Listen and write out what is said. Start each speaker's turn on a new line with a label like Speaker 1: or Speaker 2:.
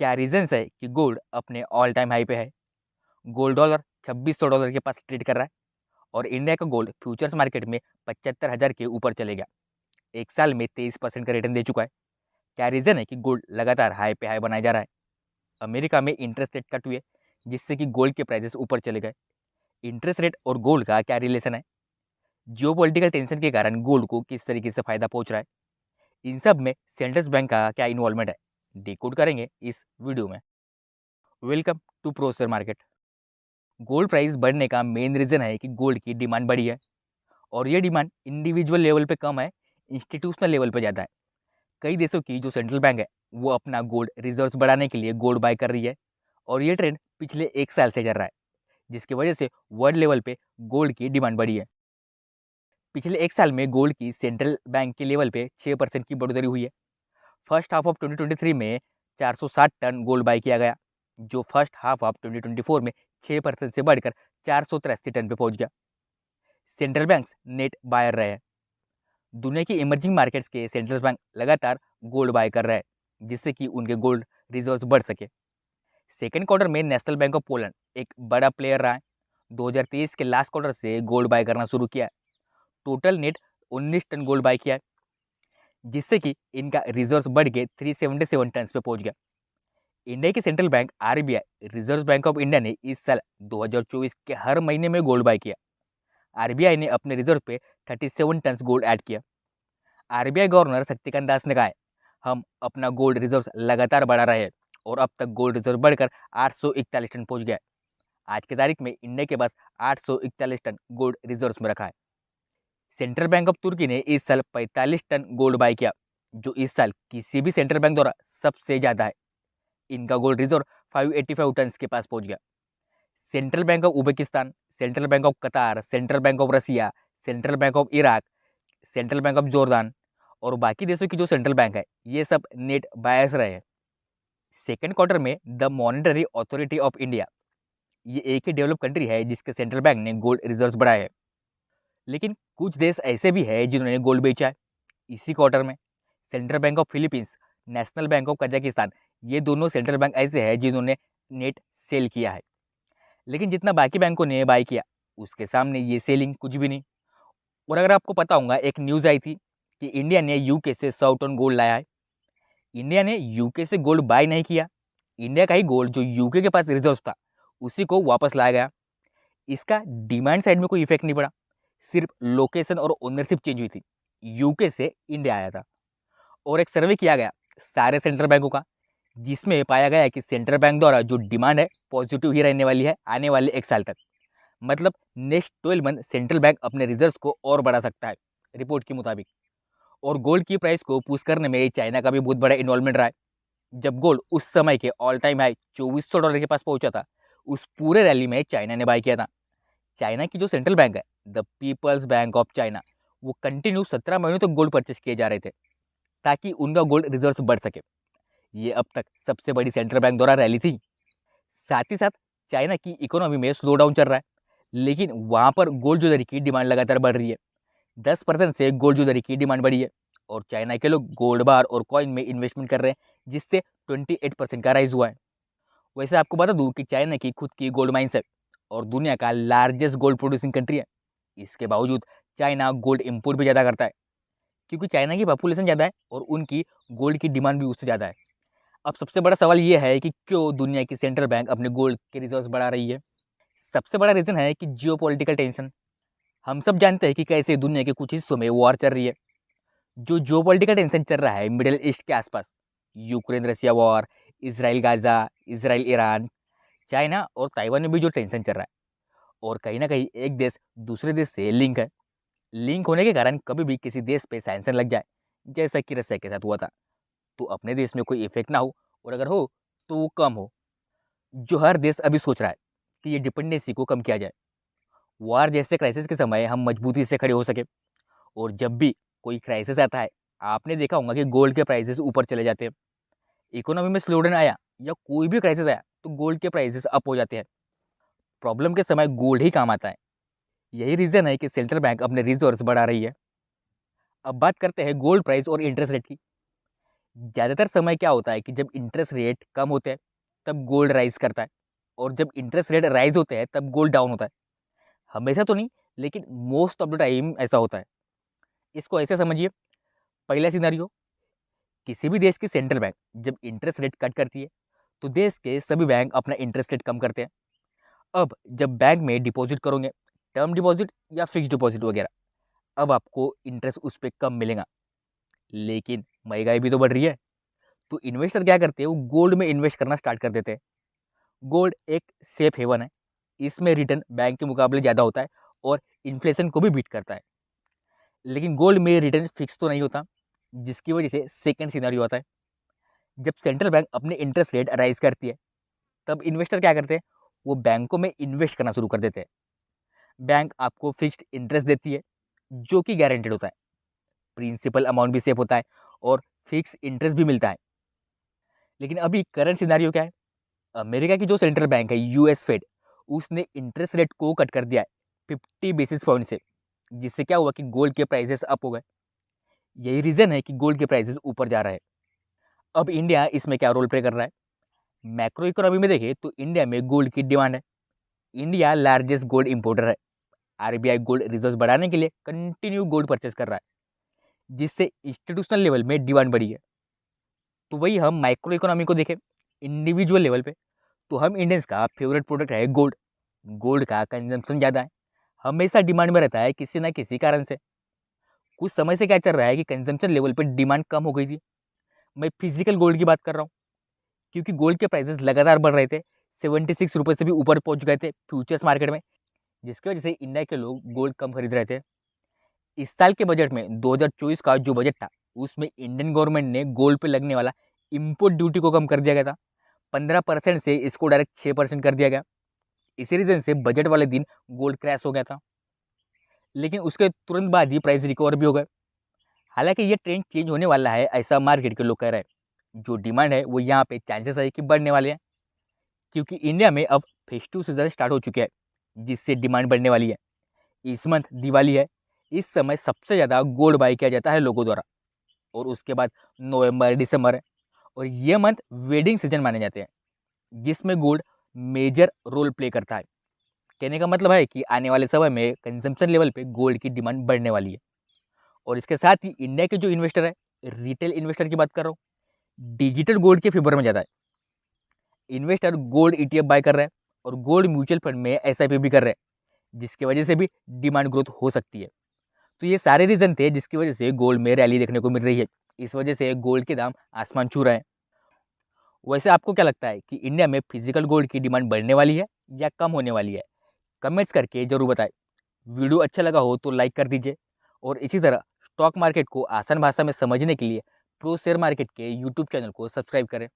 Speaker 1: क्या रीजंस है कि गोल्ड अपने ऑल टाइम हाई पे है? गोल्ड डॉलर $2600 के पास ट्रेड कर रहा है और इंडिया का गोल्ड फ्यूचर्स मार्केट में 75,000 के ऊपर चले गया। एक साल में 23% का रिटर्न दे चुका है। क्या रीजन है कि गोल्ड लगातार हाई पे हाई बनाया जा रहा है? अमेरिका में इंटरेस्ट रेट कट हुए जिससे कि गोल्ड के प्राइसेस ऊपर चले गए। इंटरेस्ट रेट और गोल्ड का क्या रिलेशन है? जियोपॉलिटिकल टेंशन के कारण गोल्ड को किस तरीके से फायदा पहुंच रहा है? इन सब में सेंट्रल बैंक का क्या इन्वॉल्वमेंट है, डिकोड करेंगे इस वीडियो में। Welcome two processor market. Gold price बढ़ने का मेन रीजन है कि गोल्ड की डिमांड बढ़ी है और ये डिमांड इंडिविजुअल लेवल पे कम है, इंस्टीट्यूशनल लेवल पे ज़्यादा है। कई देशों की जो सेंट्रल बैंक है वो अपना गोल्ड रिजर्व्स बढ़ाने के लिए गोल्ड बाय कर रही है और ये ट्रेंड पिछले एक साल से चल रहा है, जिसकी वजह से वर्ल्ड लेवल पे गोल्ड की डिमांड बढ़ी है। पिछले एक साल में गोल्ड की सेंट्रल बैंक के लेवल पे 6% की बढ़ोतरी हुई है। फर्स्ट हाफ ऑफ 2023 में 460 टन गोल्ड बाय किया गया, जो फर्स्ट हाफ ऑफ 2024 में 6% से बढ़कर 483 टन पे पहुंच गया। सेंट्रल बैंक्स नेट बायर रहे हैं। दुनिया की इमर्जिंग मार्केट्स के सेंट्रल बैंक लगातार गोल्ड बाय कर रहे हैं जिससे कि उनके गोल्ड रिजर्व्स बढ़ सके। सेकेंड क्वार्टर में नेशनल बैंक ऑफ पोलैंड एक बड़ा प्लेयर रहा है। 2023 के लास्ट क्वार्टर से गोल्ड बाय करना शुरू किया है। Total net 19 ton gold buy किया है, जिससे कि इनका रिजर्व्स बढ़ के 377 टन पे पहुंच गया। इंडिया की central bank RBI reserve bank of India ने इस साल 2024 के हर महीने में गोल्ड बाय किया। आरबीआई ने अपने रिजर्व पे 37 टन गोल्ड ऐड किया। आरबीआई गवर्नर शक्तिकांत दास ने कहा है, हम अपना गोल्ड रिजर्व्स लगातार बढ़ा रहे हैं और अब तक गोल्ड रिजर्व बढ़कर 841 टन पहुंच गया है। आज की तारीख में इंडिया के पास 841 टन गोल्ड रिजर्व्स में रखा है। सेंट्रल बैंक ऑफ तुर्की ने इस साल 45 टन गोल्ड बाय किया, जो इस साल किसी भी सेंट्रल बैंक द्वारा सबसे ज्यादा है। इनका गोल्ड रिजर्व 585 टन के पास पहुंच गया। Central Bank of Uzbekistan, Central Bank of Qatar, Central Bank of Russia, Central Bank of Iraq, Central Bank of Jordan और बाकी देशों की जो सेंट्रल बैंक है ये सब नेट बायर्स रहे हैं। सेकेंड क्वार्टर में the monetary authority of India, ये एक ही डेवलप कंट्री है जिसके सेंट्रल बैंक ने गोल्ड रिजर्व्स बढ़ाए हैं। लेकिन कुछ देश ऐसे भी है जिन्होंने गोल्ड बेचा है। इसी क्वार्टर में central Bank of Philippines, national Bank of Kazakhstan, ये दोनों सेंट्रल बैंक ऐसे हैं जिन्होंने नेट सेल किया है। लेकिन जितना बाकी बैंकों ने बाय किया उसके सामने ये सेलिंग कुछ भी नहीं। और अगर आपको पता होगा, एक न्यूज़ आई थी कि इंडिया ने यूके से 100 टन गोल्ड लाया है। इंडिया ने यूके से गोल्ड बाय नहीं किया। इंडिया का ही गोल्ड जो यूके के पास रिजर्व था उसी को वापस लाया गया। इसका डिमांड साइड में कोई इफेक्ट नहीं पड़ा, सिर्फ लोकेशन और ओनरशिप चेंज हुई थी। यूके से इंडिया आया था और एक सर्वे किया गया सारे सेंट्रल बैंकों का, जिसमें पाया गया कि सेंट्रल बैंक द्वारा जो डिमांड है पॉजिटिव ही रहने वाली है आने वाले एक साल तक। मतलब नेक्स्ट 12 मंथ सेंट्रल बैंक अपने रिजर्व्स को और बढ़ा सकता है रिपोर्ट के मुताबिक। और गोल्ड की प्राइस को पुश करने में चाइना का भी बहुत बड़ा इन्वॉल्वमेंट रहा है। जब गोल्ड उस समय के ऑल टाइम हाई $2400 के पास पहुंचा था, उस पूरे रैली में चाइना ने बाय किया था। चाइना की जो सेंट्रल बैंक है the People's Bank of China, वो कंटिन्यू 17 महीनों तक गोल्ड परचेस किए जा रहे थे ताकि उनका गोल्ड रिजर्व्स बढ़ सके। ये अब तक सबसे बड़ी सेंट्रल बैंक द्वारा रैली थी। साथ ही साथ चाइना की इकोनॉमी में स्लो डाउन चल रहा है, लेकिन वहाँ पर गोल्ड ज्वेलरी की डिमांड लगातार बढ़ रही है। 10% से गोल्ड ज्वेलरी की डिमांड बढ़ी है और चाइना के लोग गोल्ड बार और कॉइन में इन्वेस्टमेंट कर रहे हैं, जिससे 28% का राइज हुआ है। वैसे आपको बता दूं कि चाइना की खुद की गोल्ड माइंस है और दुनिया का लार्जेस्ट गोल्ड प्रोड्यूसिंग कंट्री है। इसके बावजूद चाइना गोल्ड इम्पोर्ट भी ज़्यादा करता है, क्योंकि चाइना की पॉपुलेशन ज़्यादा है और उनकी गोल्ड की डिमांड भी उससे ज़्यादा है। अब सबसे बड़ा सवाल ये है कि क्यों दुनिया की सेंट्रल बैंक अपने गोल्ड के रिजर्व्स बढ़ा रही है। सबसे बड़ा रीज़न है कि जियोपॉलिटिकल टेंशन। हम सब जानते हैं कि कैसे दुनिया के कुछ हिस्सों में वॉर चल रही है। जो जियोपॉलिटिकल टेंशन चल रहा है मिडिल ईस्ट के आसपास, Ukraine Russia war, Israel Gaza, Israel Iran, China और ताइवान में भी जो टेंशन चल रहा है, और कहीं ना कहीं एक देश दूसरे देश से लिंक है। लिंक होने के कारण कभी भी किसी देश पे सैंक्शन लग जाए, जैसा कि रसिया के साथ हुआ था, तो अपने देश में कोई इफेक्ट ना हो, और अगर हो तो वो कम हो। जो हर देश अभी सोच रहा है कि ये डिपेंडेंसी को कम किया जाए, वार जैसे क्राइसिस के समय हम मजबूती से खड़े हो सके। और जब भी कोई क्राइसिस आता है, आपने देखा होगा कि गोल्ड के प्राइसेस ऊपर चले जाते हैं। इकोनॉमी में स्लोडाउन आया या कोई भी क्राइसिस आया तो गोल्ड के प्राइसेस अप हो जाते हैं। प्रॉब्लम के समय गोल्ड ही काम आता है। यही रीज़न है कि सेंट्रल बैंक अपने रिजर्व्स बढ़ा रही है। अब बात करते हैं गोल्ड प्राइस और इंटरेस्ट रेट की। ज़्यादातर समय क्या होता है कि जब इंटरेस्ट रेट कम होते हैं तब गोल्ड राइज़ करता है, और जब इंटरेस्ट रेट राइज़ होते हैं तब गोल्ड डाउन होता है। हमेशा तो नहीं, लेकिन मोस्ट ऑफ द टाइम ऐसा होता है। इसको ऐसे समझिए, पहला सिनेरियो, किसी भी देश की सेंट्रल बैंक जब इंटरेस्ट रेट कट करती है तो देश के सभी बैंक अपना इंटरेस्ट रेट कम करते हैं। अब जब बैंक में डिपॉजिट करोगे, टर्म डिपॉजिट या फिक्स डिपॉजिट वगैरह, अब आपको इंटरेस्ट उस पर कम मिलेगा। लेकिन महंगाई भी तो बढ़ रही है, तो इन्वेस्टर क्या करते हैं, वो गोल्ड में इन्वेस्ट करना स्टार्ट कर देते हैं। गोल्ड एक सेफ हेवन है, इसमें रिटर्न बैंक के मुकाबले ज़्यादा होता है और इन्फ्लेशन को भी बीट करता है। लेकिन गोल्ड में रिटर्न फिक्स तो नहीं होता, जिसकी वजह से सेकंड सिनेरियो आता है। जब सेंट्रल बैंक अपने इंटरेस्ट रेट राइज करती है तब इन्वेस्टर क्या करते हैं, वो बैंकों में इन्वेस्ट करना शुरू कर देते हैं। बैंक आपको फिक्स्ड इंटरेस्ट देती है जो कि गारंटेड होता है, प्रिंसिपल अमाउंट भी सेफ होता है और फिक्स इंटरेस्ट भी मिलता है। लेकिन अभी करंट सिनेरियो क्या है, अमेरिका की जो सेंट्रल बैंक है यूएस फेड, उसने इंटरेस्ट रेट को कट कर दिया है 50 बेसिस पॉइंट से, जिससे क्या हुआ कि गोल्ड के प्राइसेस अप हो गए। यही रीजन है कि गोल्ड के प्राइसेस ऊपर जा रहा है। अब इंडिया इसमें क्या रोल प्ले कर रहा है, मैक्रो इकोनॉमी में देखें तो इंडिया में गोल्ड की डिमांड है। इंडिया लार्जेस्ट गोल्ड इंपोर्टर है। आरबीआई गोल्ड रिजर्व बढ़ाने के लिए कंटिन्यू गोल्ड परचेज कर रहा है, जिससे इंस्टीट्यूशनल लेवल में डिमांड बढ़ी है। तो वही हम माइक्रो इकोनॉमी को देखें इंडिविजुअल लेवल पे, तो हम इंडियंस का फेवरेट प्रोडक्ट है गोल्ड। गोल्ड का कंजम्पशन ज़्यादा है, हमेशा डिमांड में रहता है किसी ना किसी कारण से। कुछ समय से क्या चल रहा है कि कंजम्पशन लेवल पे डिमांड कम हो गई थी। मैं फिजिकल गोल्ड की बात कर रहा हूँ, क्योंकि गोल्ड के प्राइसेस लगातार बढ़ रहे थे, 76 रुपये से भी ऊपर पहुंच गए थे फ्यूचर्स मार्केट में, जिसकी वजह से इंडिया के लोग गोल्ड कम खरीद रहे थे। इस साल के बजट में 2024 का जो बजट था, उसमें इंडियन गवर्नमेंट ने गोल्ड पे लगने वाला इम्पोर्ट ड्यूटी को कम कर दिया गया था। 15% से इसको डायरेक्ट 6% कर दिया गया। इसी रीजन से बजट वाले दिन गोल्ड क्रैश हो गया था, लेकिन उसके तुरंत बाद ही प्राइस रिकवर भी हो गए। हालांकि ये ट्रेंड चेंज होने वाला है, ऐसा मार्केट के लोग कह रहे हैं। जो डिमांड है वो यहाँ पे चांसेस है कि बढ़ने वाले हैं, क्योंकि इंडिया में अब फेस्टिव सीजन स्टार्ट हो चुके हैं, जिससे डिमांड बढ़ने वाली है। इस मंथ दिवाली है, इस समय सबसे ज़्यादा गोल्ड बाई किया जाता है लोगों द्वारा, और उसके बाद नवंबर दिसंबर है, और ये मंथ वेडिंग सीजन माने जाते हैं, जिसमें गोल्ड मेजर रोल प्ले करता है। कहने का मतलब है कि आने वाले समय में कंजम्पशन लेवल पे गोल्ड की डिमांड बढ़ने वाली है। और इसके साथ ही इंडिया के जो इन्वेस्टर है, रिटेल इन्वेस्टर की बात कर रहा हूँ, डिजिटल गोल्ड के फेवर में ज़्यादा है। इन्वेस्टर गोल्ड ईटीएफ बाय कर रहे हैं और गोल्ड म्यूचुअल फंड में एसआईपी भी कर रहे हैं, जिसकी वजह से भी डिमांड ग्रोथ हो सकती है। तो ये सारे रीजन थे जिसकी वजह से गोल्ड में रैली देखने को मिल रही है। इस वजह से गोल्ड के दाम आसमान छू रहे हैं। वैसे आपको क्या लगता है कि इंडिया में फिजिकल गोल्ड की डिमांड बढ़ने वाली है या कम होने वाली है? कमेंट्स करके जरूर बताएं। वीडियो अच्छा लगा हो तो लाइक कर दीजिए, और इसी तरह स्टॉक मार्केट को आसान भाषा में समझने के लिए प्रो शेयर मार्केट के यूट्यूब चैनल को सब्सक्राइब करें।